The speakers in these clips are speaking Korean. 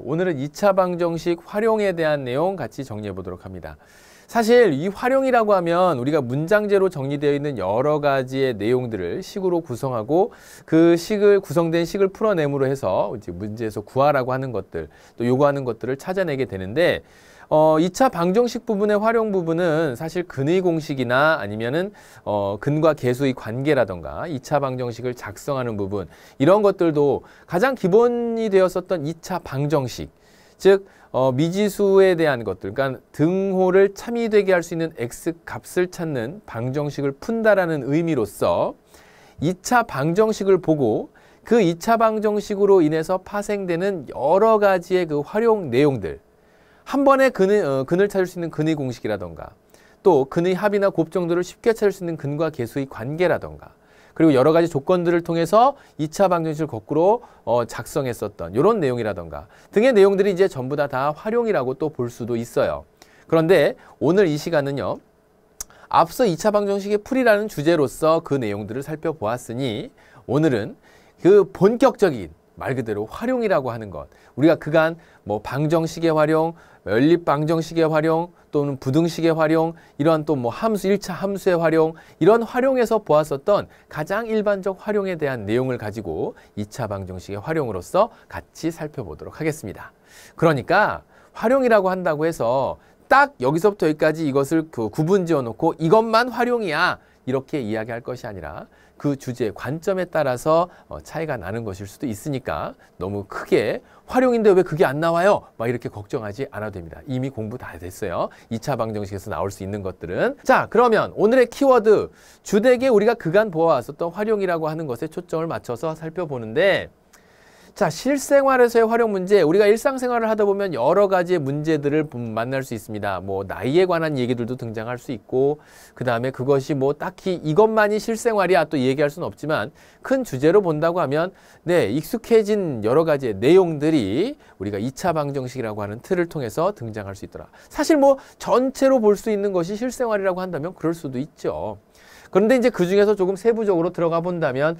오늘은 2차 방정식 활용에 대한 내용 같이 정리해 보도록 합니다. 사실 이 활용이라고 하면 우리가 문장제로 정리되어 있는 여러 가지의 내용들을 식으로 구성하고 그 구성된 식을 풀어내므로 해서 이제 문제에서 구하라고 하는 것들, 또 요구하는 것들을 찾아내게 되는데 2차 방정식 부분의 활용 부분은 사실 근의 공식이나 아니면은 근과 계수의 관계라던가 2차 방정식을 작성하는 부분, 이런 것들도 가장 기본이 되었었던 2차 방정식, 즉 미지수에 대한 것들, 그러니까 등호를 참이되게 할 수 있는 x 값을 찾는 방정식을 푼다라는 의미로서 2차 방정식을 보고 그 2차 방정식으로 인해서 파생되는 여러 가지의 그 활용 내용들, 한 번에 근을 찾을 수 있는 근의 공식이라던가, 또 근의 합이나 곱 정도를 쉽게 찾을 수 있는 근과 계수의 관계라던가, 그리고 여러 가지 조건들을 통해서 2차 방정식을 거꾸로 작성했었던 이런 내용이라던가 등의 내용들이 이제 전부 다 활용이라고 또 볼 수도 있어요. 그런데 오늘 이 시간은요, 앞서 2차 방정식의 풀이라는 주제로서 그 내용들을 살펴보았으니 오늘은 그 본격적인 말 그대로 활용이라고 하는 것, 우리가 그간 뭐 방정식의 활용, 연립 방정식의 활용, 또는 부등식의 활용, 이러한 또 뭐 함수, 1차 함수의 활용, 이런 활용에서 보았었던 가장 일반적 활용에 대한 내용을 가지고 2차 방정식의 활용으로서 같이 살펴보도록 하겠습니다. 그러니까 활용이라고 한다고 해서 딱 여기서부터 여기까지 이것을 구분 지어 놓고 이것만 활용이야, 이렇게 이야기할 것이 아니라 그 주제, 관점에 따라서 차이가 나는 것일 수도 있으니까 너무 크게 활용인데 왜 그게 안 나와요? 막 이렇게 걱정하지 않아도 됩니다. 이미 공부 다 됐어요. 2차 방정식에서 나올 수 있는 것들은. 자, 그러면 오늘의 키워드, 주되게 우리가 그간 보아왔었던 활용이라고 하는 것에 초점을 맞춰서 살펴보는데, 자, 실생활에서의 활용 문제, 우리가 일상생활을 하다 보면 여러 가지의 문제들을 만날 수 있습니다. 뭐 나이에 관한 얘기들도 등장할 수 있고, 그 다음에 그것이 뭐 딱히 이것만이 실생활이야 또 얘기할 수는 없지만, 큰 주제로 본다고 하면 네, 익숙해진 여러 가지의 내용들이 우리가 2차 방정식이라고 하는 틀을 통해서 등장할 수 있더라. 사실 뭐 전체로 볼 수 있는 것이 실생활이라고 한다면 그럴 수도 있죠. 그런데 이제 그 중에서 조금 세부적으로 들어가 본다면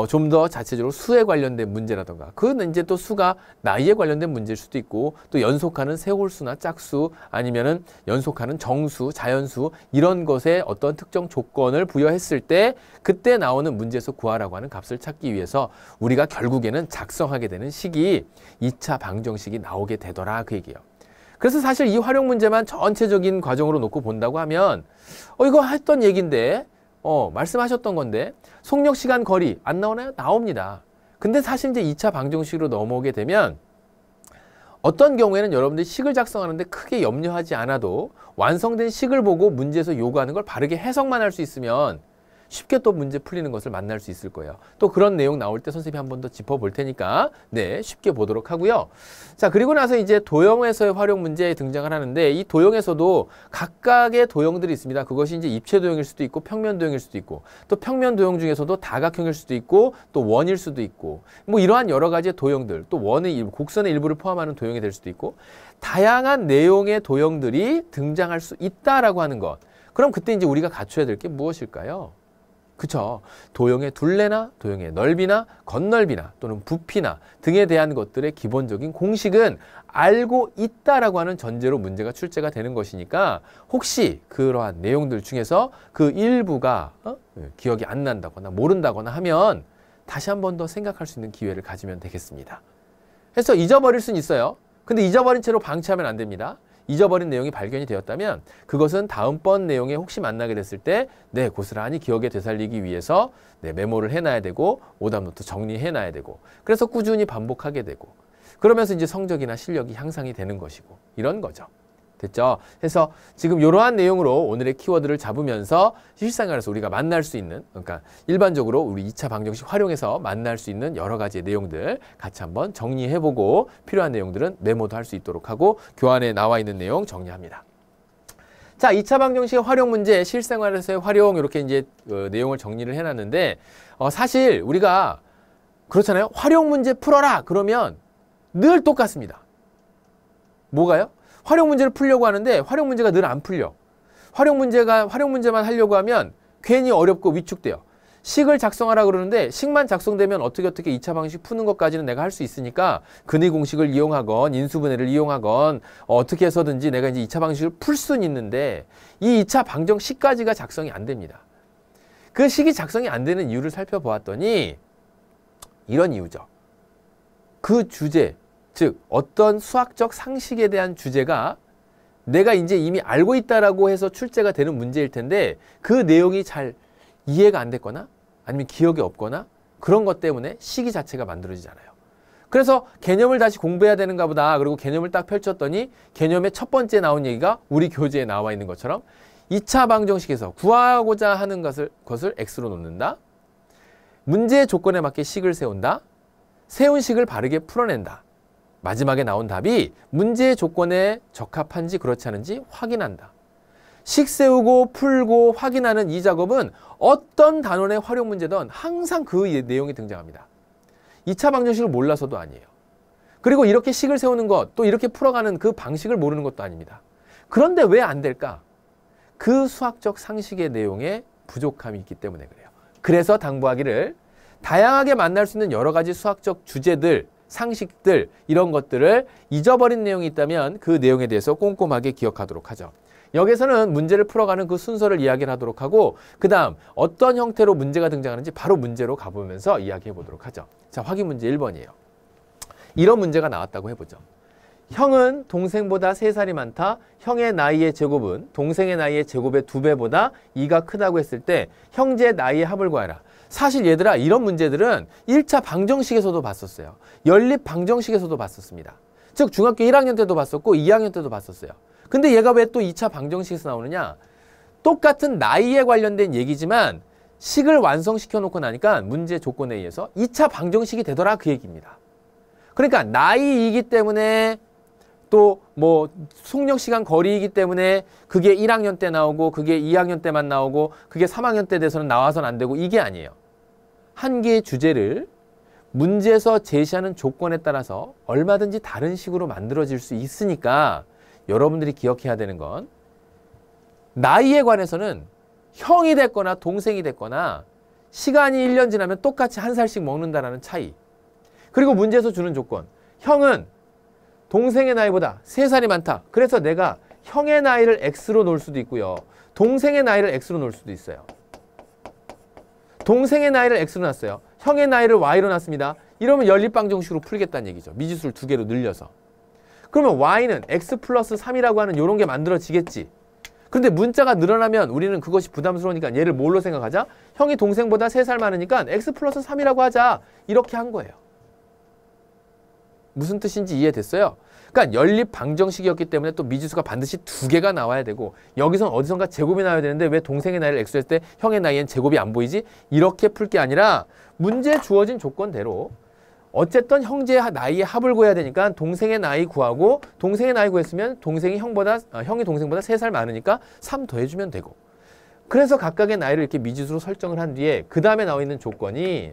좀 더 자체적으로 수에 관련된 문제라던가, 그건 이제 또 수가 나이에 관련된 문제일 수도 있고, 또 연속하는 세홀수나 짝수, 아니면은 연속하는 정수, 자연수, 이런 것에 어떤 특정 조건을 부여했을 때 그때 나오는 문제에서 구하라고 하는 값을 찾기 위해서 우리가 결국에는 작성하게 되는 식이 2차 방정식이 나오게 되더라, 그 얘기예요. 그래서 사실 이 활용 문제만 전체적인 과정으로 놓고 본다고 하면 이거 했던 얘기인데, 말씀하셨던 건데 속력, 시간, 거리 안 나오나요? 나옵니다. 근데 사실 이제 2차 방정식으로 넘어오게 되면 어떤 경우에는 여러분들이 식을 작성하는데 크게 염려하지 않아도 완성된 식을 보고 문제에서 요구하는 걸 바르게 해석만 할 수 있으면 쉽게 또 문제 풀리는 것을 만날 수 있을 거예요. 또 그런 내용 나올 때 선생님이 한 번 더 짚어볼 테니까 네, 쉽게 보도록 하고요. 자, 그리고 나서 이제 도형에서의 활용 문제에 등장을 하는데, 이 도형에서도 각각의 도형들이 있습니다. 그것이 이제 입체 도형일 수도 있고 평면 도형일 수도 있고, 또 평면 도형 중에서도 다각형일 수도 있고 또 원일 수도 있고, 뭐 이러한 여러 가지의 도형들, 또 원의 일부, 곡선의 일부를 포함하는 도형이 될 수도 있고, 다양한 내용의 도형들이 등장할 수 있다라고 하는 것. 그럼 그때 이제 우리가 갖춰야 될 게 무엇일까요? 그쵸. 도형의 둘레나 도형의 넓이나 건넓이나 또는 부피나 등에 대한 것들의 기본적인 공식은 알고 있다라고 하는 전제로 문제가 출제가 되는 것이니까, 혹시 그러한 내용들 중에서 그 일부가 기억이 안 난다거나 모른다거나 하면 다시 한 번 더 생각할 수 있는 기회를 가지면 되겠습니다. 그래서 잊어버릴 수는 있어요. 근데 잊어버린 채로 방치하면 안 됩니다. 잊어버린 내용이 발견이 되었다면 그것은 다음번 내용에 혹시 만나게 됐을 때 네, 고스란히 기억에 되살리기 위해서 네, 메모를 해놔야 되고 오답노트 정리해놔야 되고, 그래서 꾸준히 반복하게 되고, 그러면서 이제 성적이나 실력이 향상이 되는 것이고, 이런 거죠. 됐죠? 그래서 지금 이러한 내용으로 오늘의 키워드를 잡으면서 실생활에서 우리가 만날 수 있는, 그러니까 일반적으로 우리 2차 방정식 활용해서 만날 수 있는 여러 가지의 내용들 같이 한번 정리해보고, 필요한 내용들은 메모도 할 수 있도록 하고 교환에 나와 있는 내용 정리합니다. 자, 2차 방정식의 활용 문제, 실생활에서의 활용, 이렇게 이제 내용을 정리를 해놨는데, 사실 우리가 그렇잖아요. 활용 문제 풀어라 그러면 늘 똑같습니다. 뭐가요? 활용 문제를 풀려고 하는데 활용 문제가 늘 안 풀려. 활용 문제만 하려고 하면 괜히 어렵고 위축돼요. 식을 작성하라 그러는데 식만 작성되면 어떻게 2차 방정식 푸는 것까지는 내가 할 수 있으니까 근의 공식을 이용하건 인수분해를 이용하건 어떻게 해서든지 내가 이제 2차 방정식을 풀 수는 있는데 이 2차 방정식까지가 작성이 안 됩니다. 그 식이 작성이 안 되는 이유를 살펴보았더니 이런 이유죠. 그 주제, 즉 어떤 수학적 상식에 대한 주제가 내가 이제 이미 알고 있다라고 해서 출제가 되는 문제일 텐데 그 내용이 잘 이해가 안 됐거나 아니면 기억이 없거나 그런 것 때문에 식이 자체가 만들어지잖아요. 그래서 개념을 다시 공부해야 되는가 보다. 그리고 개념을 딱 펼쳤더니 개념의 첫 번째 나온 얘기가 우리 교재에 나와 있는 것처럼 2차 방정식에서 구하고자 하는 것을 x로 놓는다. 문제의 조건에 맞게 식을 세운다. 세운 식을 바르게 풀어낸다. 마지막에 나온 답이 문제의 조건에 적합한지 그렇지 않은지 확인한다. 식 세우고 풀고 확인하는 이 작업은 어떤 단원의 활용 문제든 항상 그 내용이 등장합니다. 2차 방정식을 몰라서도 아니에요. 그리고 이렇게 식을 세우는 것, 또 이렇게 풀어가는 그 방식을 모르는 것도 아닙니다. 그런데 왜 안 될까? 그 수학적 상식의 내용에 부족함이 있기 때문에 그래요. 그래서 당부하기를 다양하게 만날 수 있는 여러 가지 수학적 주제들, 상식들 이런 것들을 잊어버린 내용이 있다면 그 내용에 대해서 꼼꼼하게 기억하도록 하죠. 여기서는 문제를 풀어가는 그 순서를 이야기를 하도록 하고 그 다음 어떤 형태로 문제가 등장하는지 바로 문제로 가보면서 이야기해 보도록 하죠. 자, 확인 문제 1번이에요. 이런 문제가 나왔다고 해보죠. 형은 동생보다 3살이 많다. 형의 나이의 제곱은 동생의 나이의 제곱의 2배보다 2가 크다고 했을 때 형제 나이의 합을 구하라. 사실 얘들아 이런 문제들은 1차 방정식에서도 봤었어요. 연립 방정식에서도 봤었습니다. 즉 중학교 1학년 때도 봤었고 2학년 때도 봤었어요. 근데 얘가 왜 또 2차 방정식에서 나오느냐? 똑같은 나이에 관련된 얘기지만 식을 완성시켜 놓고 나니까 문제 조건에 의해서 2차 방정식이 되더라 그 얘기입니다. 그러니까 나이이기 때문에 또 뭐 숙력시간 거리이기 때문에 그게 1학년 때 나오고 그게 2학년 때만 나오고 그게 3학년 때 돼서는 나와서는 안 되고 이게 아니에요. 한 개의 주제를 문제에서 제시하는 조건에 따라서 얼마든지 다른 식으로 만들어질 수 있으니까 여러분들이 기억해야 되는 건 나이에 관해서는 형이 됐거나 동생이 됐거나 시간이 1년 지나면 똑같이 1살씩 먹는다라는 차이. 그리고 문제에서 주는 조건. 형은 동생의 나이보다 3살이 많다. 그래서 내가 형의 나이를 x로 놓을 수도 있고요. 동생의 나이를 x로 놓을 수도 있어요. 동생의 나이를 x로 놨어요. 형의 나이를 y로 놨습니다. 이러면 연립방정식으로 풀겠다는 얘기죠. 미지수를 2개로 늘려서. 그러면 y는 x 플러스 3이라고 하는 이런 게 만들어지겠지. 그런데 문자가 늘어나면 우리는 그것이 부담스러우니까 얘를 뭘로 생각하자? 형이 동생보다 3살 많으니까 x 플러스 3이라고 하자. 이렇게 한 거예요. 무슨 뜻인지 이해됐어요? 그러니까 연립 방정식이었기 때문에 또 미지수가 반드시 2개가 나와야 되고 여기선 어디선가 제곱이 나와야 되는데 왜 동생의 나이를 x로 했을 때 형의 나이엔 제곱이 안 보이지? 이렇게 풀 게 아니라 문제에 주어진 조건대로 어쨌든 형제의 나이의 합을 구해야 되니까 동생의 나이 구하고 동생의 나이 구했으면 형이 동생보다 3살 많으니까 3 더해주면 되고 그래서 각각의 나이를 이렇게 미지수로 설정을 한 뒤에 그 다음에 나와 있는 조건이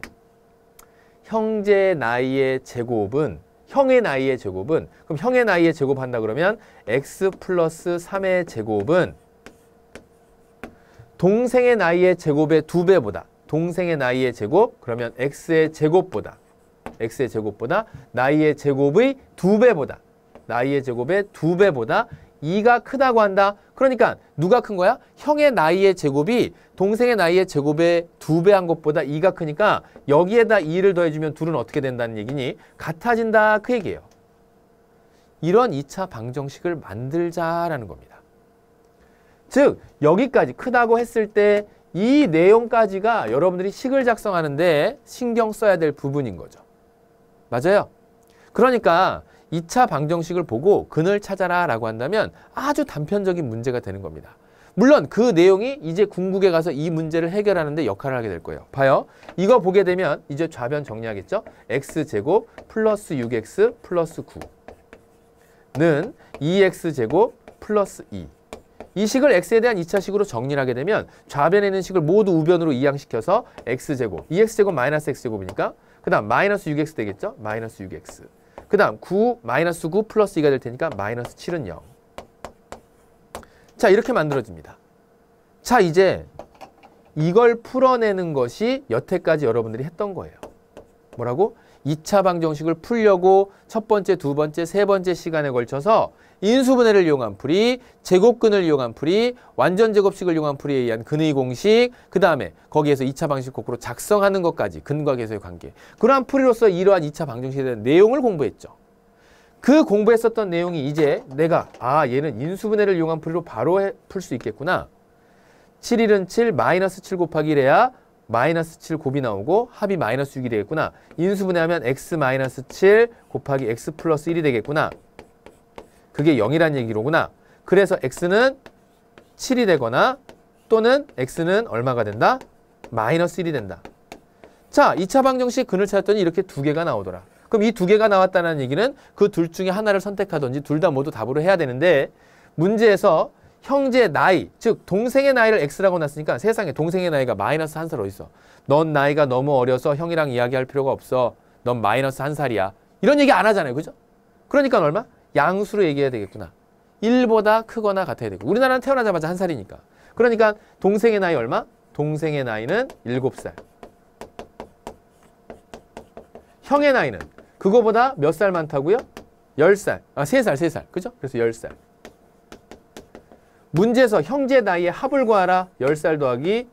형제 나이의 제곱은 형의 나이의 제곱은 그럼 형의 나이의 제곱한다 그러면 x 플러스 3의 제곱은 동생의 나이의 제곱의 2배보다 동생의 나이의 제곱 그러면 x의 제곱보다 나이의 제곱의 2배보다 나이의 제곱의 2배보다 2가 크다고 한다. 그러니까 누가 큰 거야? 형의 나이의 제곱이 동생의 나이의 제곱의 2배 한 것보다 2가 크니까 여기에다 2를 더해주면 둘은 어떻게 된다는 얘기니? 같아진다 그 얘기예요. 이런 2차 방정식을 만들자라는 겁니다. 즉 여기까지 크다고 했을 때 이 내용까지가 여러분들이 식을 작성하는데 신경 써야 될 부분인 거죠. 맞아요? 그러니까 2차 방정식을 보고 근을 찾아라 라고 한다면 아주 단편적인 문제가 되는 겁니다. 물론 그 내용이 이제 궁극에 가서 이 문제를 해결하는 데 역할을 하게 될 거예요. 봐요. 이거 보게 되면 이제 좌변 정리하겠죠? x제곱 플러스 6x 플러스 9는 2x제곱 플러스 2. 이 식을 x에 대한 2차식으로 정리를 하게 되면 좌변에 있는 식을 모두 우변으로 이항시켜서 x제곱, 2x제곱 마이너스 x제곱이니까 그 다음 마이너스 6x 되겠죠? 마이너스 6x. 그 다음 9, 마이너스 9 플러스 2가 될 테니까 마이너스 7은 0. 자, 이렇게 만들어집니다. 자, 이제 이걸 풀어내는 것이 여태까지 여러분들이 했던 거예요. 뭐라고? 2차 방정식을 풀려고 첫 번째, 두 번째, 세 번째 시간에 걸쳐서 인수분해를 이용한 풀이, 제곱근을 이용한 풀이, 완전제곱식을 이용한 풀이에 의한 근의 공식, 그 다음에 거기에서 2차 방정식 거꾸로 작성하는 것까지 근과 계수의 관계. 그러한 풀이로서 이러한 2차 방정식에 대한 내용을 공부했죠. 그 공부했었던 내용이 이제 내가 얘는 인수분해를 이용한 풀이로 바로 풀 수 있겠구나. 7일은 7, 마이너스 7 곱하기 1해야 마이너스 7 곱이 나오고 합이 마이너스 6이 되겠구나. 인수분해하면 x 마이너스 7 곱하기 x 플러스 1이 되겠구나. 그게 0이란 얘기로구나. 그래서 x는 7이 되거나 또는 x는 얼마가 된다? 마이너스 1이 된다. 자, 2차 방정식 근을 찾았더니 이렇게 두 개가 나오더라. 그럼 이 두 개가 나왔다는 얘기는 그 둘 중에 하나를 선택하든지 둘 다 모두 답으로 해야 되는데 문제에서 형제의 나이, 즉 동생의 나이를 x라고 놨으니까 세상에 동생의 나이가 마이너스 1살 어딨어. 넌 나이가 너무 어려서 형이랑 이야기할 필요가 없어. 넌 마이너스 1살이야. 이런 얘기 안 하잖아요. 그죠? 그러니까 얼마? 양수로 얘기해야 되겠구나. 1보다 크거나 같아야 되고. 우리나라는 태어나자마자 1살이니까. 그러니까 동생의 나이 얼마? 동생의 나이는 7살. 형의 나이는 그거보다 몇 살 많다고요? 10살. 3살. 그죠? 그래서 10살. 문제에서 형제 나이의 합을 구하라. 10살 더하기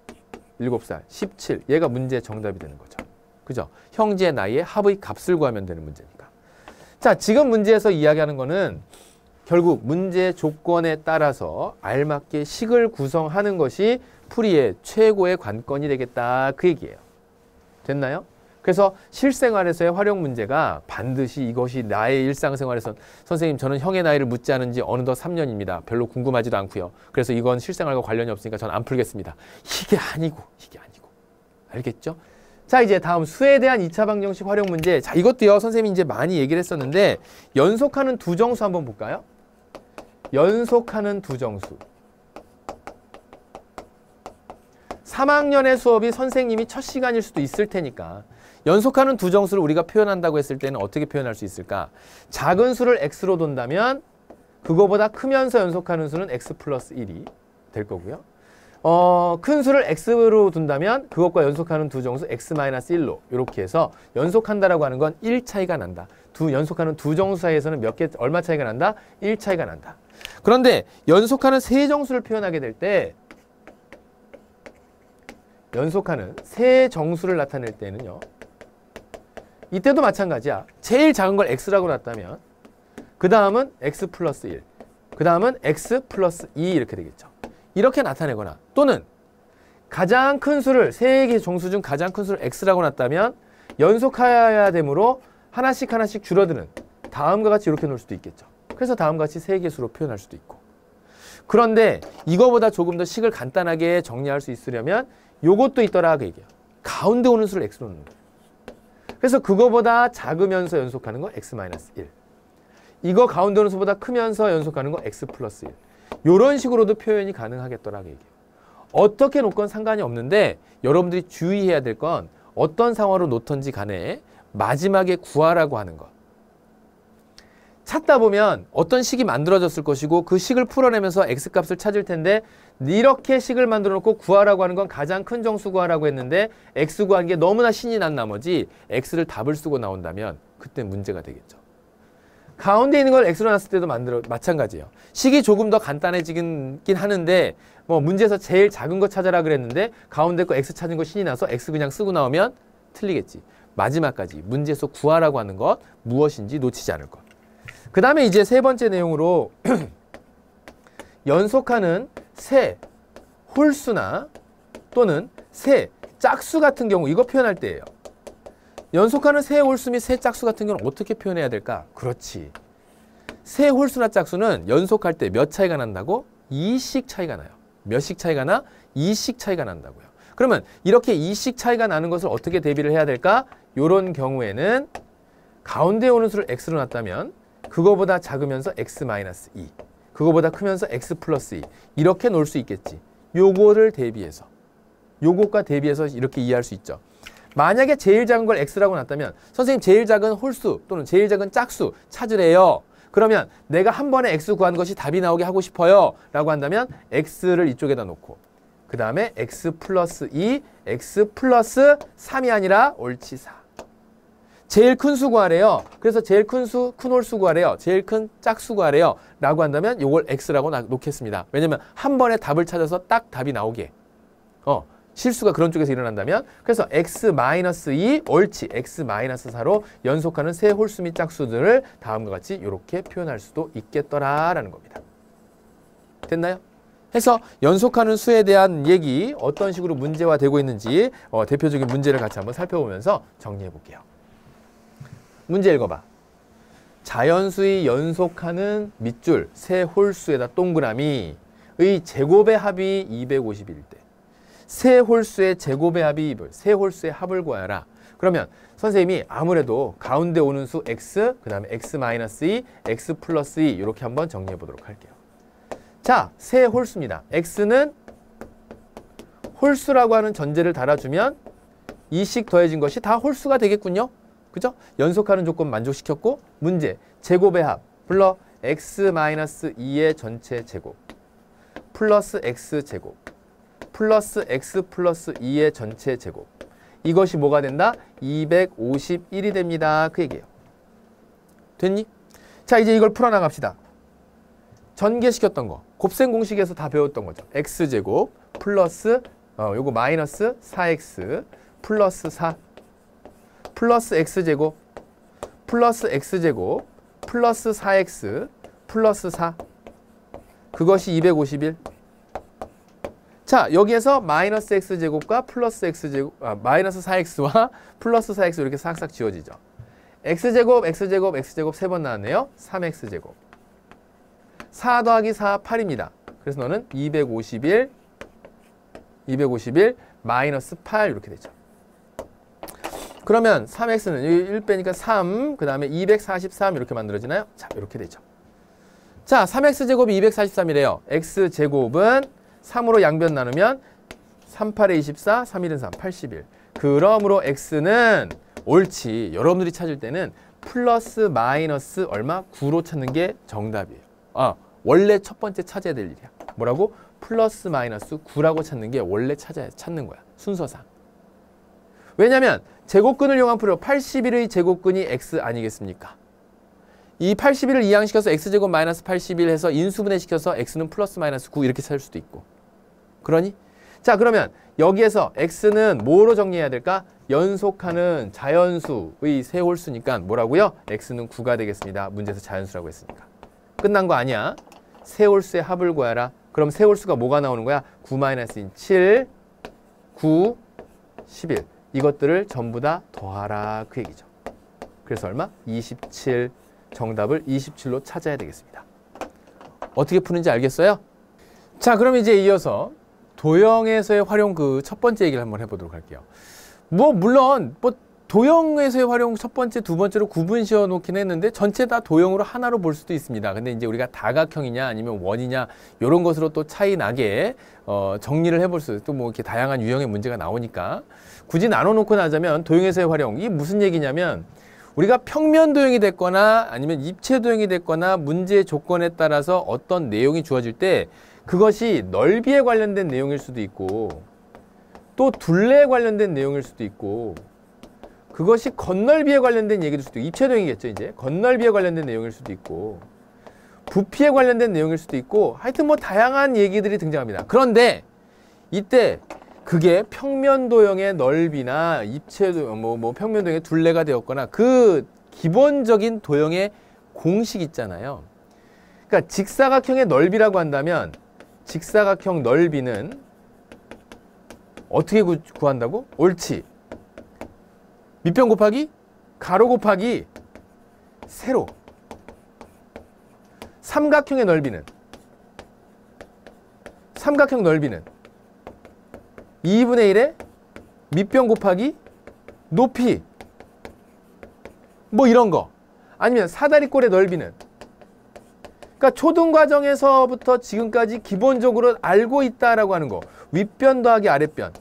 7살. 17. 얘가 문제의 정답이 되는 거죠. 그죠? 형제 나이의 합의 값을 구하면 되는 문제니까. 자, 지금 문제에서 이야기하는 거는 결국 문제 조건에 따라서 알맞게 식을 구성하는 것이 풀이의 최고의 관건이 되겠다. 그 얘기예요. 됐나요? 그래서 실생활에서의 활용 문제가 반드시 이것이 나의 일상생활에서 선생님 저는 형의 나이를 묻지 않은 지 어느덧 3년입니다. 별로 궁금하지도 않고요. 그래서 이건 실생활과 관련이 없으니까 저는 안 풀겠습니다. 이게 아니고. 알겠죠? 자, 이제 다음 수에 대한 2차 방정식 활용 문제. 자, 이것도요. 선생님이 이제 많이 얘기를 했었는데 연속하는 두 정수 한번 볼까요? 연속하는 두 정수. 3학년의 수업이 선생님이 첫 시간일 수도 있을 테니까 연속하는 두 정수를 우리가 표현한다고 했을 때는 어떻게 표현할 수 있을까? 작은 수를 x로 둔다면 그거보다 크면서 연속하는 수는 x 플러스 1이 될 거고요. 큰 수를 x로 둔다면 그것과 연속하는 두 정수 x 마이너스 1로 이렇게 해서 연속한다라고 하는 건 1 차이가 난다. 연속하는 두 정수 사이에서는 얼마 차이가 난다? 1 차이가 난다. 그런데 연속하는 세 정수를 표현하게 될 때 연속하는 세 정수를 나타낼 때는요. 이때도 마찬가지야. 제일 작은 걸 x라고 놨다면 그 다음은 x 플러스 1, 그 다음은 x 플러스 2 이렇게 되겠죠. 이렇게 나타내거나 또는 가장 큰 수를 세 개의 정수 중 가장 큰 수를 x라고 놨다면 연속해야 되므로 하나씩 줄어드는 다음과 같이 이렇게 놓을 수도 있겠죠. 그래서 다음과 같이 세 개의 수로 표현할 수도 있고. 그런데 이거보다 조금 더 식을 간단하게 정리할 수 있으려면 요것도 있더라 그 얘기예요. 가운데 오는 수를 x로 놓는 거예요. 그래서 그거보다 작으면서 연속하는 거 x-1. 이거 가운데 오는 수보다 크면서 연속하는 거 x 플러스 1. 이런 식으로도 표현이 가능하겠더라 그 얘기예요. 어떻게 놓건 상관이 없는데 여러분들이 주의해야 될 건 어떤 상황으로 놓던지 간에 마지막에 구하라고 하는 것. 찾다 보면 어떤 식이 만들어졌을 것이고 그 식을 풀어내면서 x값을 찾을 텐데 이렇게 식을 만들어 놓고 구하라고 하는 건 가장 큰 정수 구하라고 했는데 x 구한 게 너무나 신이 난 나머지 x를 답을 쓰고 나온다면 그때 문제가 되겠죠. 가운데 있는 걸 x로 놨을 때도 마찬가지예요. 식이 조금 더 간단해지긴 하는데 뭐 문제에서 제일 작은 거 찾아라 그랬는데 가운데 거 x 찾은 거 신이 나서 x 그냥 쓰고 나오면 틀리겠지. 마지막까지 문제에서 구하라고 하는 것 무엇인지 놓치지 않을 것. 그 다음에 이제 세 번째 내용으로 연속하는 세 홀수나 또는 세 짝수 같은 경우 이거 표현할 때예요. 연속하는 세 홀수 및 세 짝수 같은 경우는 어떻게 표현해야 될까? 그렇지. 세 홀수나 짝수는 연속할 때 몇 차이가 난다고? 2씩 차이가 나요. 몇씩 차이가 나? 2씩 차이가 난다고요. 그러면 이렇게 2씩 차이가 나는 것을 어떻게 대비를 해야 될까? 이런 경우에는 가운데 오는 수를 x로 놨다면 그거보다 작으면서 x-2, 그거보다 크면서 x 플러스 2 이렇게 놓을 수 있겠지. 요거를 대비해서, 요것과 대비해서 이렇게 이해할 수 있죠. 만약에 제일 작은 걸 x라고 놨다면 선생님 제일 작은 홀수 또는 제일 작은 짝수 찾으래요. 그러면 내가 한 번에 x 구한 것이 답이 나오게 하고 싶어요 라고 한다면 x를 이쪽에다 놓고 그 다음에 x 플러스 2, x 플러스 3이 아니라 옳지 4. 제일 큰 수 구하래요. 그래서 제일 큰 수, 큰 홀수 구하래요. 제일 큰 짝수 구하래요. 라고 한다면 이걸 x라고 놓겠습니다. 왜냐면 한 번에 답을 찾아서 딱 답이 나오게. 실수가 그런 쪽에서 일어난다면 그래서 x-2 옳지 x-4로 연속하는 세 홀수 및 짝수들을 다음과 같이 이렇게 표현할 수도 있겠더라라는 겁니다. 됐나요? 해서 연속하는 수에 대한 얘기 어떤 식으로 문제화되고 있는지 대표적인 문제를 같이 한번 살펴보면서 정리해 볼게요. 문제 읽어봐. 자연수의 연속하는 밑줄 세 홀수에다 동그라미의 제곱의 합이 250일 때 세 홀수의 제곱의 합이 200, 세 홀수의 합을 구하라. 그러면 선생님이 아무래도 가운데 오는 수 x, 그 다음에 x-2, x 플러스 2 이렇게 한번 정리해 보도록 할게요. 자, 세 홀수입니다. x는 홀수라고 하는 전제를 달아주면 2씩 더해진 것이 다 홀수가 되겠군요. 그죠? 연속하는 조건 만족시켰고 문제, 제곱의 합 불러 x-2의 전체 제곱 플러스 x제곱 플러스 x 플러스 2의 전체 제곱 이것이 뭐가 된다? 251이 됩니다. 그 얘기예요. 됐니? 자, 이제 이걸 풀어나갑시다. 전개시켰던 거 곱셈 공식에서 다 배웠던 거죠. x제곱 플러스 요거 마이너스 4x 플러스 4 플러스 x제곱 플러스 x제곱 플러스 4x 플러스 4 그것이 251. 자, 여기에서 마이너스 x제곱과 플러스 x제곱, 마이너스 4x와 플러스 4x 이렇게 싹싹 지워지죠. x제곱, x제곱, x제곱 3번 나왔네요. 3x제곱. 4 더하기 4, 8입니다. 그래서 너는 251 마이너스 8 이렇게 되죠. 그러면 3x는 1 빼니까 3, 그 다음에 243 이렇게 만들어지나요? 자, 이렇게 되죠. 자, 3x제곱이 243이래요. x제곱은 3으로 양변 나누면 3, 8에 24, 3, 1은 3, 81. 그러므로 x는 옳지. 여러분들이 찾을 때는 플러스 마이너스 얼마? 9로 찾는 게 정답이에요. 원래 첫 번째 찾아야 될 일이야. 뭐라고? 플러스 마이너스 9라고 찾는 게 원래 찾는 거야. 순서상. 왜냐면 제곱근을 이용한 풀이로 81의 제곱근이 x 아니겠습니까? 이 81을 이항시켜서 x제곱 마이너스 81 해서 인수분해시켜서 x는 플러스 마이너스 9 이렇게 찾을 수도 있고. 그러니? 자, 그러면 여기에서 x는 뭐로 정리해야 될까? 연속하는 자연수의 세 홀수니까 뭐라고요? x는 9가 되겠습니다. 문제에서 자연수라고 했으니까. 끝난 거 아니야. 세 홀수의 합을 구하라. 그럼 세 홀수가 뭐가 나오는 거야? 9-인 7, 9, 11. 이것들을 전부 다 더하라. 그 얘기죠. 그래서 얼마? 27. 정답을 27로 찾아야 되겠습니다. 어떻게 푸는지 알겠어요? 자, 그럼 이제 이어서 도형에서의 활용 그 첫 번째 얘기를 한번 해보도록 할게요. 물론 도형에서의 활용 첫 번째, 두 번째로 구분 지어 놓긴 했는데 전체 다 도형으로 하나로 볼 수도 있습니다. 근데 이제 우리가 다각형이냐 아니면 원이냐 이런 것으로 또 차이 나게 정리를 해볼 수, 또 뭐 이렇게 다양한 유형의 문제가 나오니까 굳이 나눠놓고 나자면 도형에서의 활용, 이게 무슨 얘기냐면 우리가 평면 도형이 됐거나 아니면 입체 도형이 됐거나 문제의 조건에 따라서 어떤 내용이 주어질 때 그것이 넓이에 관련된 내용일 수도 있고 또 둘레에 관련된 내용일 수도 있고 그것이 건널비에 관련된 얘기일 수도 있고 입체 도형이겠죠. 이제 건널비에 관련된 내용일 수도 있고 부피에 관련된 내용일 수도 있고 하여튼 뭐 다양한 얘기들이 등장합니다. 그런데 이때 그게 평면 도형의 넓이나 입체 도형, 평면 도형의 둘레가 되었거나 그 기본적인 도형의 공식 있잖아요. 그러니까 직사각형의 넓이라고 한다면 직사각형 넓이는 어떻게 구한다고? 옳지. 밑변 곱하기 가로 곱하기 세로. 삼각형의 넓이는 2분의 1에 밑변 곱하기 높이. 뭐 이런 거. 아니면 사다리꼴의 넓이는, 그러니까 초등과정에서부터 지금까지 기본적으로 알고 있다라고 하는 거. 윗변 더하기 아랫변.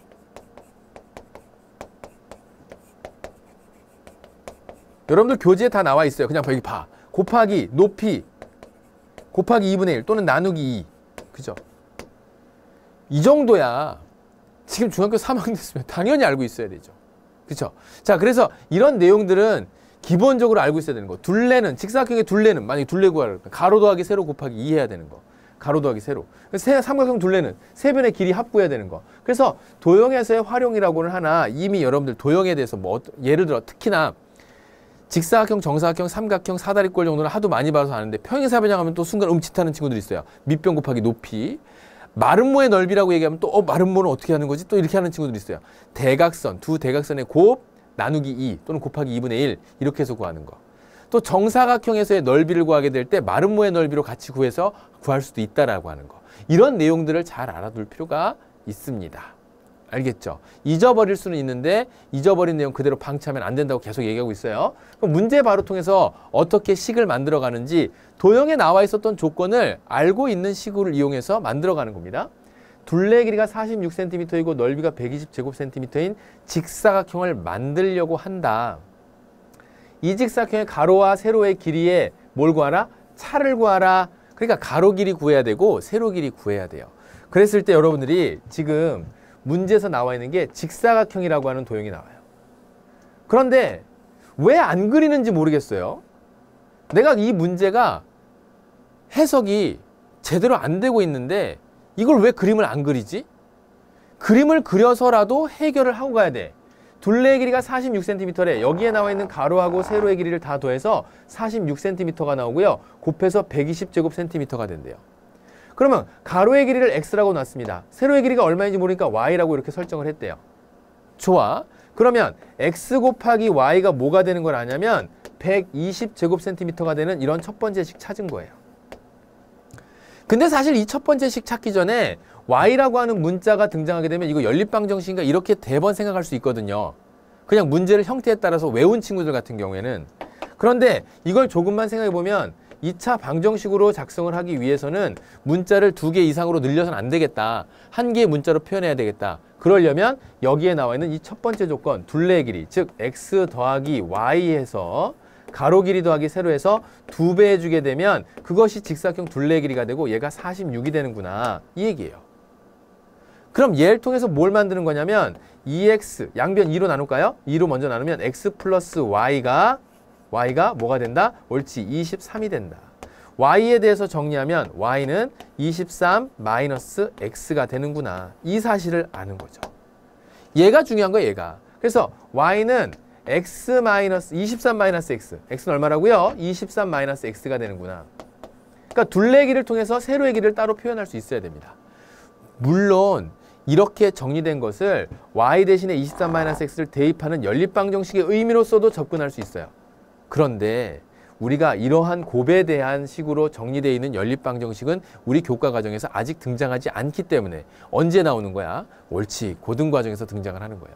여러분들 교재에 다 나와 있어요. 그냥 여기 봐. 곱하기 높이 곱하기 2분의 1 또는 나누기 2. 그죠? 이 정도야 지금 중학교 3학년 됐으면 당연히 알고 있어야 되죠. 그렇죠? 자, 그래서 이런 내용들은 기본적으로 알고 있어야 되는 거. 둘레는, 직사각형의 둘레는, 만약에 둘레 구하라. 가로 더하기 세로 곱하기 2 해야 되는 거. 가로 더하기 세로. 삼각형 둘레는 세 변의 길이 합구해야 되는 거. 그래서 도형에서의 활용이라고는 하나 이미 여러분들 도형에 대해서 뭐 예를 들어 특히나 직사각형, 정사각형, 삼각형, 사다리꼴 정도는 하도 많이 봐서 아는데 평행사 변형하면 또 순간 음치타는 친구들이 있어요. 밑변 곱하기 높이. 마름모의 넓이라고 얘기하면 또 마름모는 어떻게 하는 거지? 또 이렇게 하는 친구들이 있어요. 대각선, 두 대각선의 곱 나누기 2 또는 곱하기 2분의 1 이렇게 해서 구하는 거. 또 정사각형에서의 넓이를 구하게 될 때 마름모의 넓이로 같이 구해서 구할 수도 있다라고 하는 거. 이런 내용들을 잘 알아둘 필요가 있습니다. 알겠죠? 잊어버릴 수는 있는데 잊어버린 내용 그대로 방치하면 안 된다고 계속 얘기하고 있어요. 그럼 문제 바로 통해서 어떻게 식을 만들어 가는지 도형에 나와 있었던 조건을 알고 있는 식을 이용해서 만들어 가는 겁니다. 둘레 길이가 46cm이고 넓이가 120제곱cm인 직사각형을 만들려고 한다. 이 직사각형의 가로와 세로의 길이에 뭘 구하라? 차를 구하라. 그러니까 가로 길이 구해야 되고 세로 길이 구해야 돼요. 그랬을 때 여러분들이 지금 문제에서 나와 있는 게 직사각형이라고 하는 도형이 나와요. 그런데 왜 안 그리는지 모르겠어요. 내가 이 문제가 해석이 제대로 안 되고 있는데 이걸 왜 그림을 안 그리지? 그림을 그려서라도 해결을 하고 가야 돼. 둘레의 길이가 46cm래. 여기에 나와 있는 가로하고 세로의 길이를 다 더해서 46cm가 나오고요. 곱해서 120제곱cm가 된대요. 그러면 가로의 길이를 x라고 놨습니다. 세로의 길이가 얼마인지 모르니까 y라고 이렇게 설정을 했대요. 좋아. 그러면 x 곱하기 y가 뭐가 되는 걸 아냐면 120제곱cm가 되는 이런 첫 번째 식 찾은 거예요. 근데 사실 이 첫 번째 식 찾기 전에 y라고 하는 문자가 등장하게 되면 이거 연립방정식인가 이렇게 대번 생각할 수 있거든요. 그냥 문제를 형태에 따라서 외운 친구들 같은 경우에는. 그런데 이걸 조금만 생각해 보면 2차 방정식으로 작성을 하기 위해서는 문자를 2개 이상으로 늘려서는 안 되겠다. 한 개의 문자로 표현해야 되겠다. 그러려면 여기에 나와 있는 이 첫 번째 조건, 둘레의 길이, 즉 x 더하기 y에서 가로 길이 더하기 세로에서 2배 해주게 되면 그것이 직사각형 둘레의 길이가 되고 얘가 46이 되는구나. 이 얘기예요. 그럼 얘를 통해서 뭘 만드는 거냐면 2x, 양변 2로 나눌까요? 2로 먼저 나누면 x 플러스 y가 뭐가 된다? 옳지, 23이 된다. y에 대해서 정리하면 y는 23 마이너스 x가 되는구나. 이 사실을 아는 거죠. 얘가 중요한 거예요, 얘가. 그래서 y는 x 마이너스 23 마이너스 x. x는 얼마라고요? 23 마이너스 x가 되는구나. 그러니까 둘레 길을 통해서 세로의 길을 따로 표현할 수 있어야 됩니다. 물론 이렇게 정리된 것을 y 대신에 23 마이너스 x를 대입하는 연립방정식의 의미로서도 접근할 수 있어요. 그런데 우리가 이러한 곱에 대한 식으로 정리되어 있는 연립방정식은 우리 교과 과정에서 아직 등장하지 않기 때문에 언제 나오는 거야? 옳지, 고등과정에서 등장을 하는 거예요.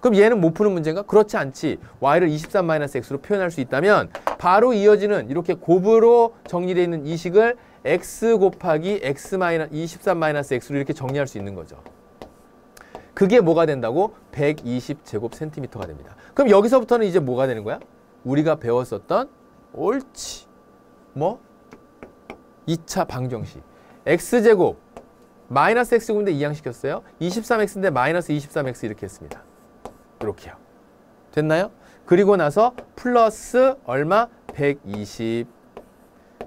그럼 얘는 못 푸는 문제인가? 그렇지 않지. y를 23-x로 표현할 수 있다면 바로 이어지는 이렇게 곱으로 정리되어 있는 이 식을 x 곱하기 x 23-x로 이렇게 정리할 수 있는 거죠. 그게 뭐가 된다고? 120제곱cm가 됩니다. 그럼 여기서부터는 이제 뭐가 되는 거야? 우리가 배웠었던 옳지. 뭐? 2차 방정식. x제곱 마이너스 x제곱인데 이항시켰어요. 23x인데 마이너스 23x 이렇게 했습니다. 이렇게요. 됐나요? 그리고 나서 플러스 얼마? 120.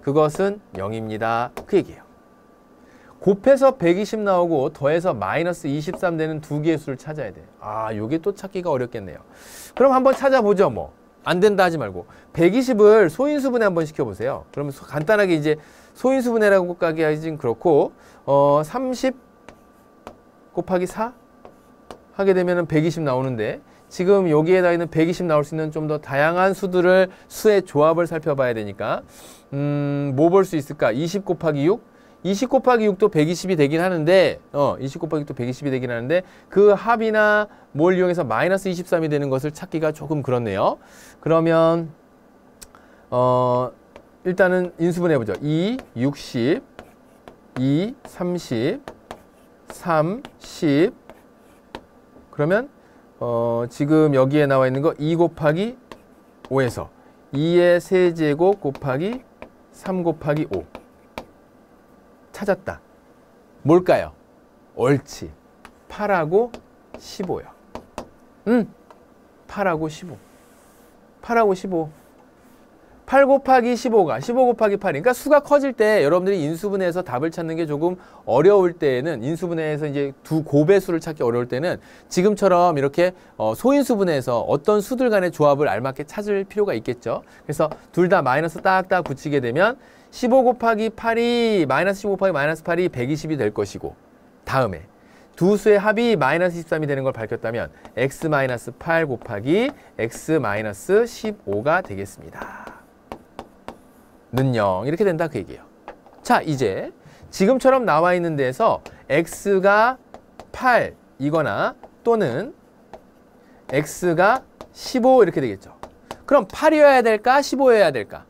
그것은 0입니다. 그 얘기예요. 곱해서 120 나오고 더해서 마이너스 23 되는 두 개의 수를 찾아야 돼. 아, 요게 또 찾기가 어렵겠네요. 그럼 한번 찾아보죠, 뭐. 안 된다 하지 말고 120을 소인수분해 한번 시켜보세요. 그러면 간단하게 이제 소인수분해라고 까기 하긴 그렇고 30 곱하기 4 하게 되면 120 나오는데 지금 여기에다 있는 120 나올 수 있는 좀 더 다양한 수들을 수의 조합을 살펴봐야 되니까 뭐 볼 수 있을까? 20 곱하기 6 20 곱하기 6도 120이 되긴 하는데 20 곱하기 6도 120이 되긴 하는데 그 합이나 뭘 이용해서 마이너스 23이 되는 것을 찾기가 조금 그렇네요. 그러면 일단은 인수분해 해보죠. 2, 60, 2, 30, 3, 10 그러면 지금 여기에 나와 있는 거 2 곱하기 5에서 2의 세제곱 곱하기 3 곱하기 5 찾았다. 뭘까요? 옳지. 8하고 15요. 8하고 15. 8하고 15. 8 곱하기 15가 15 곱하기 8. 그러니까 수가 커질 때 여러분들이 인수분해에서 답을 찾는 게 조금 어려울 때에는 인수분해에서 이제 두 곱의 수를 찾기 어려울 때는 지금처럼 이렇게 소인수분해에서 어떤 수들 간의 조합을 알맞게 찾을 필요가 있겠죠. 그래서 둘 다 마이너스 딱딱 붙이게 되면 15 곱하기 8이 마이너스 15 곱하기 마이너스 8이 120이 될 것이고 다음에 두 수의 합이 마이너스 13이 되는 걸 밝혔다면 x-8 곱하기 x-15가 되겠습니다. 는 0 이렇게 된다 그 얘기예요. 자, 이제 지금처럼 나와 있는 데에서 x가 8이거나 또는 x가 15 이렇게 되겠죠. 그럼 8이어야 될까 15여야 될까?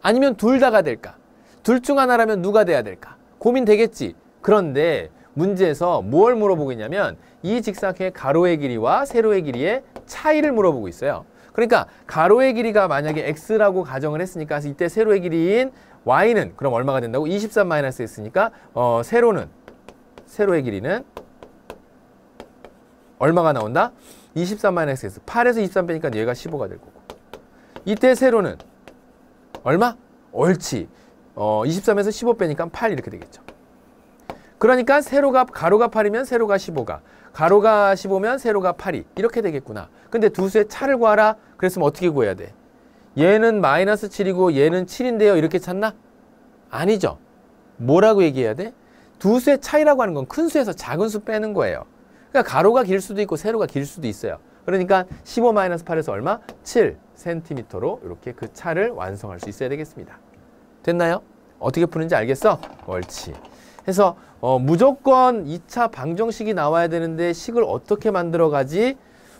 아니면 둘 다가 될까? 둘 중 하나라면 누가 돼야 될까? 고민되겠지. 그런데 문제에서 뭘 물어보고 있냐면 이 직사각형의 가로의 길이와 세로의 길이의 차이를 물어보고 있어요. 그러니까 가로의 길이가 만약에 x라고 가정을 했으니까 이때 세로의 길이인 y는 그럼 얼마가 된다고? 23 마이너스 x니까 세로의 길이는 얼마가 나온다? 23 마이너스 x. 8에서 23 빼니까 얘가 15가 될 거고. 이때 세로는 얼마? 옳지. 23에서 15 빼니까 8 이렇게 되겠죠. 그러니까 가로가 8이면 세로가 15가, 가로가 15면 세로가 8이 이렇게 되겠구나. 근데 두 수의 차를 구하라. 그랬으면 어떻게 구해야 돼? 얘는 마이너스 7이고 얘는 7인데요. 이렇게 찾나? 아니죠. 뭐라고 얘기해야 돼? 두 수의 차이라고 하는 건 큰 수에서 작은 수 빼는 거예요. 그러니까 가로가 길 수도 있고 세로가 길 수도 있어요. 그러니까 15-8에서 얼마? 7cm로 이렇게 그 차를 완성할 수 있어야 되겠습니다. 됐나요? 어떻게 푸는지 알겠어? 옳지. 해서 무조건 2차 방정식이 나와야 되는데 식을 어떻게 만들어 가지?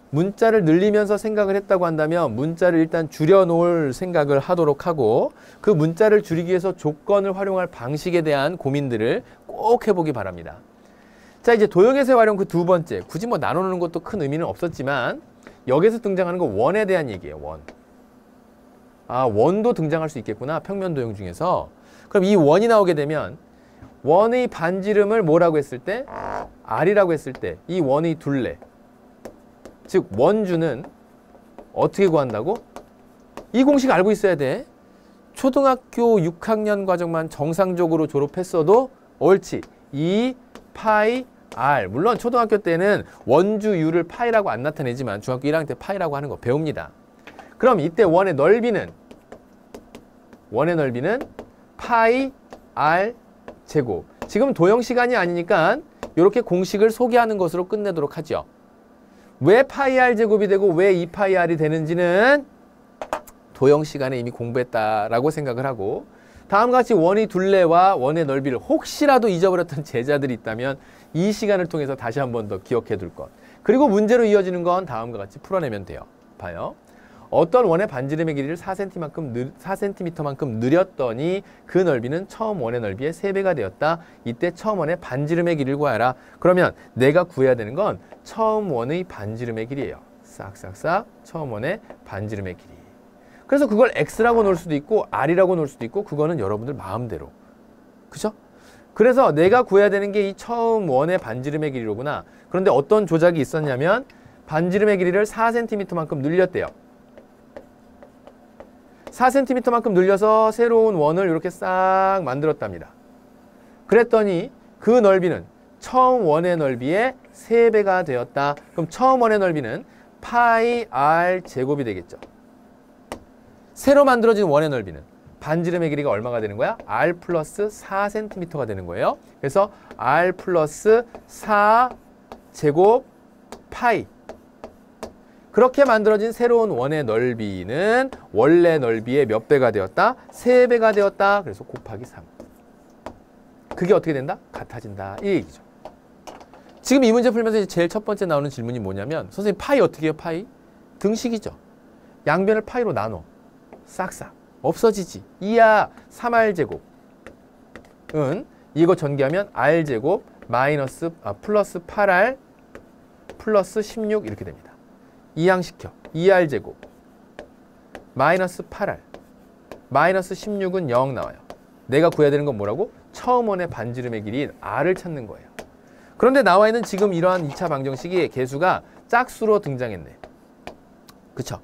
문자를 늘리면서 생각을 했다고 한다면 문자를 일단 줄여 놓을 생각을 하도록 하고 그 문자를 줄이기 위해서 조건을 활용할 방식에 대한 고민들을 꼭 해보기 바랍니다. 자, 이제 도형에서의 활용 그 두 번째. 굳이 뭐 나눠놓는 것도 큰 의미는 없었지만 여기서 등장하는 건 원에 대한 얘기예요. 원. 아, 원도 등장할 수 있겠구나. 평면 도형 중에서. 그럼 이 원이 나오게 되면 원의 반지름을 뭐라고 했을 때? r이라고 했을 때 이 원의 둘레. 즉 원주는 어떻게 구한다고? 이 공식 알고 있어야 돼. 초등학교 6학년 과정만 정상적으로 졸업했어도 옳지. 2 파이 r. 물론 초등학교 때는 원주 u를 파이라고 안 나타내지만 중학교 1학년 때 파이라고 하는 거 배웁니다. 그럼 이때 원의 넓이는 파이 r 제곱. 지금 도형 시간이 아니니까 이렇게 공식을 소개하는 것으로 끝내도록 하죠. 왜 파이 r 제곱이 되고 왜 2파이 r이 되는지는 도형 시간에 이미 공부했다라고 생각을 하고 다음과 같이 원의 둘레와 원의 넓이를 혹시라도 잊어버렸던 제자들이 있다면 이 시간을 통해서 다시 한 번 더 기억해 둘 것. 그리고 문제로 이어지는 건 다음과 같이 풀어내면 돼요. 봐요. 어떤 원의 반지름의 길이를 4cm만큼 늘렸더니 그 넓이는 처음 원의 넓이의 3배가 되었다. 이때 처음 원의 반지름의 길이를 구하라. 그러면 내가 구해야 되는 건 처음 원의 반지름의 길이에요. 싹싹싹 처음 원의 반지름의 길이. 그래서 그걸 x라고 놓을 수도 있고 r이라고 놓을 수도 있고 그거는 여러분들 마음대로. 그죠? 그래서 내가 구해야 되는 게 이 처음 원의 반지름의 길이로구나. 그런데 어떤 조작이 있었냐면 반지름의 길이를 4cm만큼 늘렸대요. 4cm만큼 늘려서 새로운 원을 이렇게 싹 만들었답니다. 그랬더니 그 넓이는 처음 원의 넓이의 3배가 되었다. 그럼 처음 원의 넓이는 파이 r 제곱이 되겠죠. 새로 만들어진 원의 넓이는 반지름의 길이가 얼마가 되는 거야? r 플러스 4cm가 되는 거예요. 그래서 r 플러스 4 제곱 파이. 그렇게 만들어진 새로운 원의 넓이는 원래 넓이의 몇 배가 되었다? 3배가 되었다. 그래서 곱하기 3. 그게 어떻게 된다? 같아진다. 이 얘기죠. 지금 이 문제 풀면서 이제 제일 첫 번째 나오는 질문이 뭐냐면 선생님 파이 어떻게 해요? 파이? 등식이죠. 양변을 파이로 나눠. 싹싹. 없어지지. 2야 3r제곱은 이거 전개하면 r제곱 플러스 8r 플러스 16 이렇게 됩니다. 이항시켜. 2r제곱 마이너스 8r 마이너스 16은 0 나와요. 내가 구해야 되는 건 뭐라고? 처음 원의 반지름의 길이인 r을 찾는 거예요. 그런데 나와 있는 지금 이러한 2차 방정식이 개수가 짝수로 등장했네. 그쵸?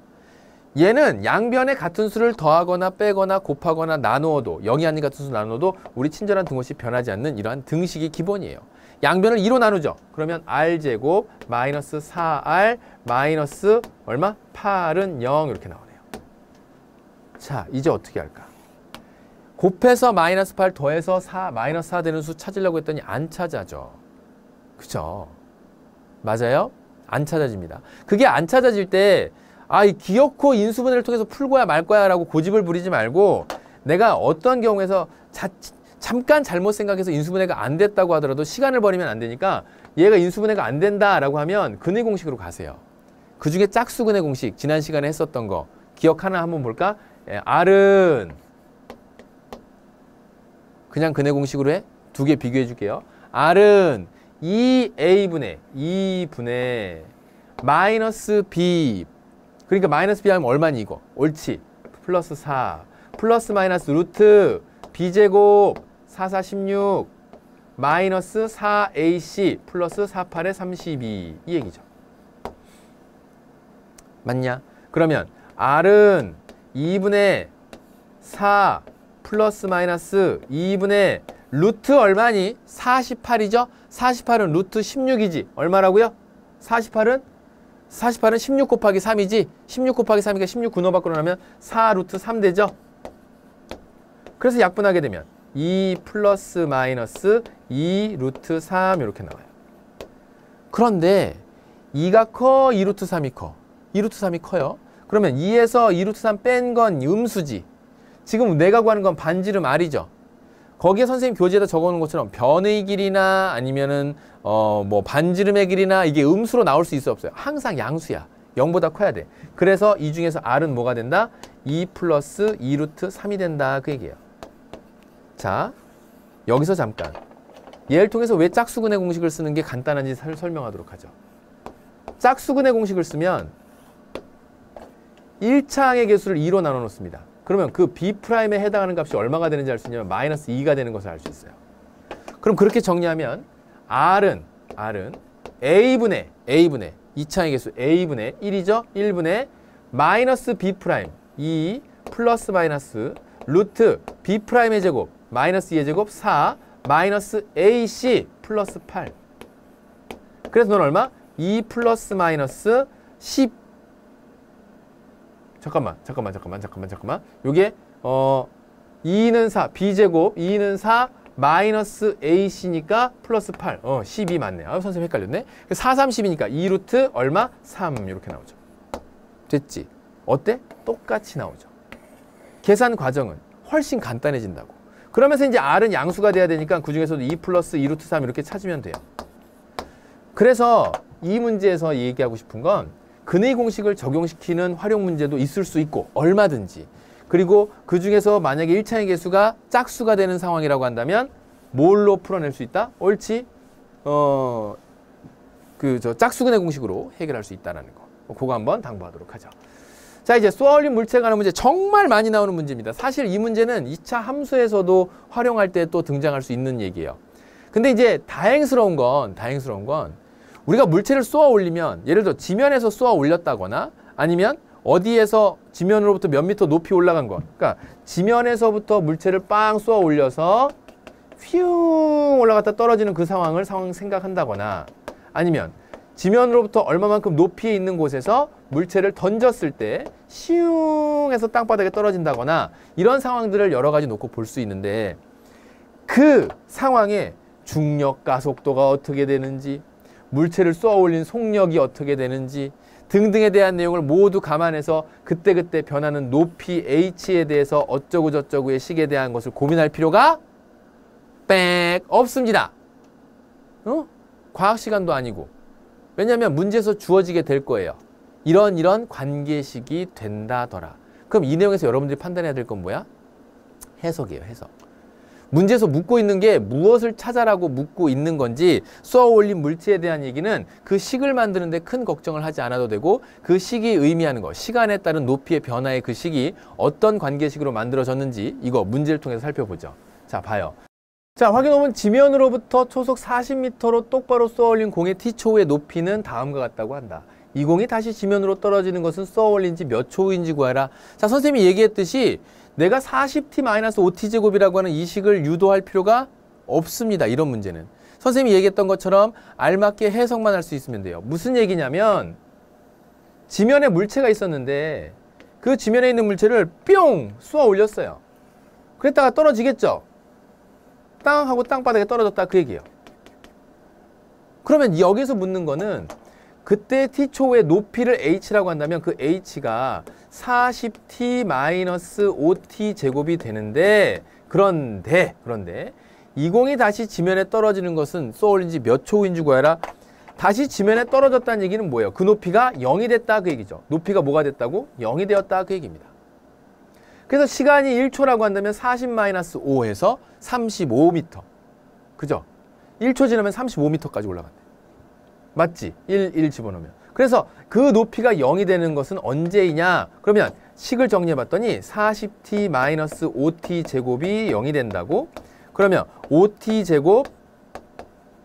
얘는 양변에 같은 수를 더하거나 빼거나 곱하거나 나누어도 0이 아닌 같은 수 나누어도 우리 친절한 등호식 변하지 않는 이러한 등식이 기본이에요. 양변을 2로 나누죠. 그러면 r제곱 마이너스 4r 마이너스 얼마? 8은 0 이렇게 나오네요. 자, 이제 어떻게 할까? 곱해서 마이너스 8 더해서 4 마이너스 4 되는 수 찾으려고 했더니 안 찾아져. 그쵸? 맞아요? 안 찾아집니다. 그게 안 찾아질 때 이 기어코 인수분해를 통해서 풀고야 말 거야 라고 고집을 부리지 말고 내가 어떤 경우에서 잠깐 잘못 생각해서 인수분해가 안 됐다고 하더라도 시간을 버리면 안 되니까 얘가 인수분해가 안 된다라고 하면 근의 공식으로 가세요. 그 중에 짝수 근의 공식 지난 시간에 했었던 거 기억하나 한번 볼까? R은 그냥 근의 공식으로 해? 두 개 비교해 줄게요. R은 2A분의 마이너스 B 그러니까 마이너스 B 하면 얼마니 이거? 옳지. 플러스 4 플러스 마이너스 루트 B제곱 4, 4, 16 마이너스 4AC 플러스 4, 8에 32 이 얘기죠. 맞냐? 그러면 R은 2분의 4 플러스 마이너스 2분의 루트 얼마니? 48이죠? 48은 루트 16이지. 얼마라고요? 48은 16 곱하기 3이지. 16 곱하기 3이니까 16 분호 밖으로 나면 4 루트 3 되죠? 그래서 약분하게 되면 2 플러스 마이너스 2 루트 3 이렇게 나와요. 그런데 2가 커? 2 루트 3이 커? 2 루트 3이 커요. 그러면 2에서 2 루트 3 뺀 건 음수지. 지금 내가 구하는 건 반지름 r이죠. 거기에 선생님 교재에다 적어놓은 것처럼 변의 길이나 아니면은 뭐 반지름의 길이나 이게 음수로 나올 수 있어 없어요? 항상 양수야. 0보다 커야 돼. 그래서 이 중에서 r은 뭐가 된다? 2 플러스 2 루트 3이 된다 그 얘기예요. 자, 여기서 잠깐 얘를 통해서 왜 짝수근의 공식을 쓰는 게 간단한지 설명하도록 하죠. 짝수근의 공식을 쓰면 1차항의 개수를 2로 나눠 놓습니다. 그러면 그 B'에 해당하는 값이 얼마가 되는지 알 수 있냐면 마이너스 2가 되는 것을 알 수 있어요. 그럼 그렇게 정리하면 R은 A분의 2차항의 개수 A분의 1이죠. 1분의 마이너스 B' 2 플러스 마이너스 루트 B'의 제곱 마이너스 2의 제곱 4 마이너스 AC 플러스 8 그래서 넌 얼마? 2 플러스 마이너스 10 잠깐만. 요게 2는 4, b제곱 2는 4 마이너스 AC니까 플러스 8. 12 맞네. 선생님 헷갈렸네. 4, 3, 10이니까 2 루트 얼마? 3 이렇게 나오죠. 됐지? 어때? 똑같이 나오죠. 계산 과정은 훨씬 간단해진다고. 그러면서 이제 R은 양수가 돼야 되니까 그 중에서도 2 플러스 2 루트 3 이렇게 찾으면 돼요. 그래서 이 문제에서 얘기하고 싶은 건 근의 공식을 적용시키는 활용 문제도 있을 수 있고 얼마든지 그리고 그 중에서 만약에 1차의 개수가 짝수가 되는 상황이라고 한다면 뭘로 풀어낼 수 있다? 옳지? 짝수근의 공식으로 해결할 수 있다는 거. 그거 한번 당부하도록 하죠. 자, 이제 쏘아올린 물체에 관한 문제 정말 많이 나오는 문제입니다. 사실 이 문제는 2차 함수에서도 활용할 때 또 등장할 수 있는 얘기예요. 근데 이제 다행스러운 건 우리가 물체를 쏘아 올리면 예를 들어 지면에서 쏘아 올렸다거나 아니면 어디에서 지면으로부터 몇 미터 높이 올라간 것 그러니까 지면에서부터 물체를 빵 쏘아 올려서 휘웅 올라갔다 떨어지는 그 상황을 생각한다거나 아니면 지면으로부터 얼마만큼 높이에 있는 곳에서 물체를 던졌을 때 시웅 해서 땅바닥에 떨어진다거나 이런 상황들을 여러 가지 놓고 볼 수 있는데 그 상황에 중력 가속도가 어떻게 되는지 물체를 쏘아 올린 속력이 어떻게 되는지 등등에 대한 내용을 모두 감안해서 그때그때 변하는 높이 h에 대해서 어쩌고 저쩌고의 식에 대한 것을 고민할 필요가 없습니다. 과학 시간도 아니고. 왜냐하면 문제에서 주어지게 될 거예요. 이런 관계식이 된다더라. 그럼 이 내용에서 여러분들이 판단해야 될 건 뭐야? 해석이에요, 해석. 문제에서 묻고 있는 게 무엇을 찾아라고 묻고 있는 건지 쏘아 올린 물체에 대한 얘기는 그 식을 만드는 데 큰 걱정을 하지 않아도 되고 그 식이 의미하는 것, 시간에 따른 높이의 변화의 그 식이 어떤 관계식으로 만들어졌는지 이거 문제를 통해서 살펴보죠. 자, 봐요. 자, 확인해보면 지면으로부터 초속 40m로 똑바로 쏘아올린 공의 t초의 높이는 다음과 같다고 한다. 이 공이 다시 지면으로 떨어지는 것은 쏘아올린 지 몇 초인지 구하라. 자, 선생님이 얘기했듯이 내가 40t-5t제곱이라고 하는 이 식을 유도할 필요가 없습니다. 이런 문제는. 선생님이 얘기했던 것처럼 알맞게 해석만 할 수 있으면 돼요. 무슨 얘기냐면 지면에 물체가 있었는데 그 지면에 있는 물체를 뿅 쏘아 올렸어요. 그랬다가 떨어지겠죠. 땅 하고 땅바닥에 떨어졌다 그 얘기예요. 그러면 여기서 묻는 거는 그때 t초의 높이를 h라고 한다면 그 h가 40t-5t 제곱이 되는데 그런데 이 공이 다시 지면에 떨어지는 것은 쏘아올린 지 몇 초인지 구해라. 다시 지면에 떨어졌다는 얘기는 뭐예요? 그 높이가 0이 됐다 그 얘기죠. 높이가 뭐가 됐다고? 0이 되었다 그 얘기입니다. 그래서 시간이 1초라고 한다면 40-5에서 35m. 그죠? 1초 지나면 35m까지 올라간대. 맞지? 1 집어넣으면. 그래서 그 높이가 0이 되는 것은 언제이냐? 그러면 식을 정리해봤더니 40t-5t 제곱이 0이 된다고? 그러면 5t 제곱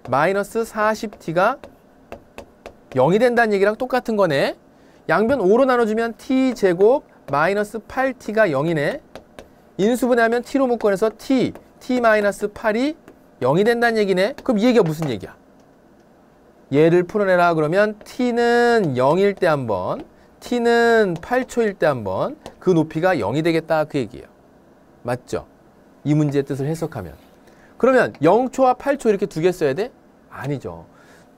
마이너스 40t가 0이 된다는 얘기랑 똑같은 거네. 양변 5로 나눠주면 t 제곱 마이너스 8t가 0이네. 인수분해하면 t로 묶어내서 t 마이너스 8이 0이 된다는 얘기네. 그럼 이 얘기가 무슨 얘기야? 얘를 풀어내라 그러면 t는 0일 때 한 번, t는 8초일 때 한 번, 그 높이가 0이 되겠다 그 얘기예요. 맞죠? 이 문제의 뜻을 해석하면. 그러면 0초와 8초 이렇게 두 개 써야 돼? 아니죠.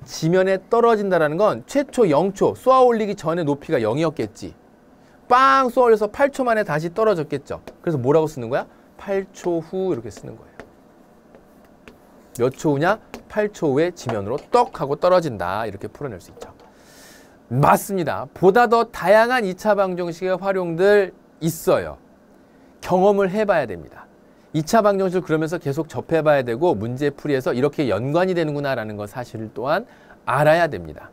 지면에 떨어진다는 건 최초 0초 쏘아 올리기 전에 높이가 0이었겠지. 빵 쏘아 올려서 8초 만에 다시 떨어졌겠죠. 그래서 뭐라고 쓰는 거야? 8초 후 이렇게 쓰는 거예요. 몇 초 후냐? 8초 후에 지면으로 떡 하고 떨어진다. 이렇게 풀어낼 수 있죠. 맞습니다. 보다 더 다양한 2차 방정식의 활용들 있어요. 경험을 해봐야 됩니다. 2차 방정식을 그러면서 계속 접해봐야 되고 문제풀이에서 이렇게 연관이 되는구나 라는 것 사실을 또한 알아야 됩니다.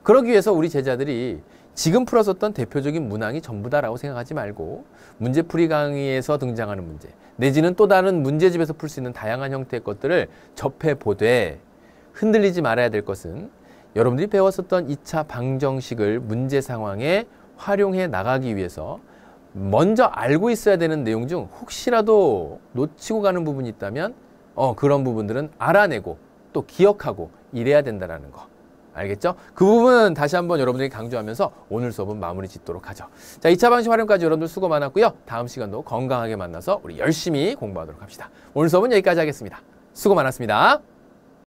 그러기 위해서 우리 제자들이 지금 풀었었던 대표적인 문항이 전부다라고 생각하지 말고 문제풀이 강의에서 등장하는 문제 내지는 또 다른 문제집에서 풀 수 있는 다양한 형태의 것들을 접해보되 흔들리지 말아야 될 것은 여러분들이 배웠었던 2차 방정식을 문제 상황에 활용해 나가기 위해서 먼저 알고 있어야 되는 내용 중 혹시라도 놓치고 가는 부분이 있다면 그런 부분들은 알아내고 또 기억하고 이래야 된다는 거. 알겠죠? 그 부분 다시 한번 여러분들이 강조하면서 오늘 수업은 마무리 짓도록 하죠. 자, 2차 방식 활용까지 여러분들 수고 많았고요. 다음 시간도 건강하게 만나서 우리 열심히 공부하도록 합시다. 오늘 수업은 여기까지 하겠습니다. 수고 많았습니다.